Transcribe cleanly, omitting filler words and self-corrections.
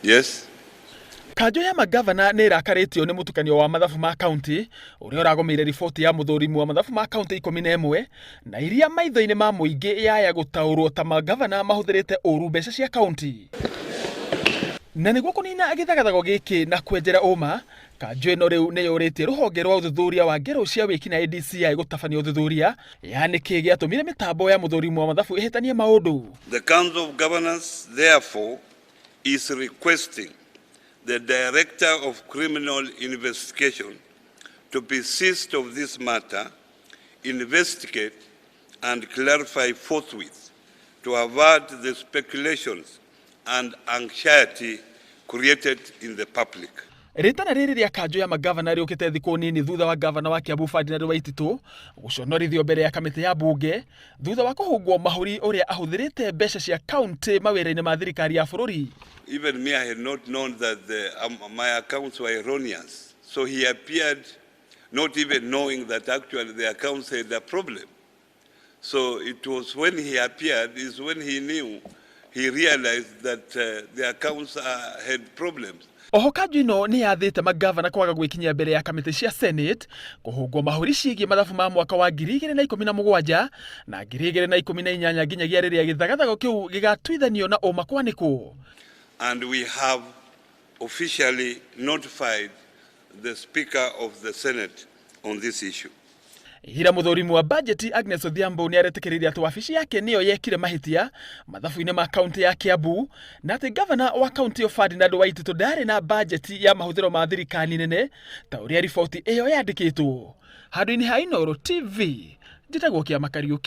Yes. Kanju ya magavana nĩ ĩrakaritio nĩ mũtukanio wa mathabu ma kaunti ũrĩa ũragomeire riboti ya muthurimi wa mathabu ma kaunti 11 na iria maitho-inĩ ma muingi yaya gũtaũrwo ta magavana mahuthirite ũru mbeca cia kaunti. Na nĩguo kũnina githagathago gĩkĩ na kwenjera ũma, kanju ĩno rĩu nĩ yũrĩtie ruhonge rwa uthuthuria wa ngero cia wĩki DCI gũtabania uthuthuria yani kĩ gĩatũmire mĩtambo ya muthurimi wa mathabu ĩhĩtanie maũndũ. The Council of Governors therefore is requesting the Director of Criminal Investigation to desist of this matter, investigate and clarify forthwith to avert the speculations and anxiety created in the public. Ritana rĩrĩ rĩa kanju ya magavana rĩũkĩte thikũ nini thutha wa gavana wa Kiambu Ferdinand Waititu gũconorithio mbere ya kamĩtĩ ya mbunge thutha wa kũhũngwo mahũri ũrĩa ahũthĩrĩte mbeca cia kaunti mawĩra-inĩ ma thirikari ya bũrũri. Even me, I had not known that my accounts were erroneous. So he appeared not even knowing that actually the accounts had a problem. So it was when he appeared is when he knew, he realized that the accounts had problems. Oho kanju ĩno nĩ yathĩte magavana kwaga gwĩkinyia mbere ya kamĩtĩ cia Senate kũhũngwo mahũri ciĩgiĩ mathabu ma mwaka wa 2017 na 2018 nginyagia rĩrĩa githagathago kĩu gĩgatuithanio na ũma kwanĩkwo. And we have officially notified the Speaker of the Senate on this issue. Hira muthurimi wa budget Agnes Odhiambo nĩ aretĩkĩrĩria atĩ wabici yake nĩyo yekire mahĩtia mathabu-inĩ ma kaunti ya Kiambu na atĩ gavana wa kaunti ya Ferdinand Waititu ndarĩ na budget ya mahuthiro ma thirikari nene ta ũrĩa riboti ĩyo yandĩkĩtwo. Handũ-inĩ ha Inooro TV, njĩtagwo Makiaria.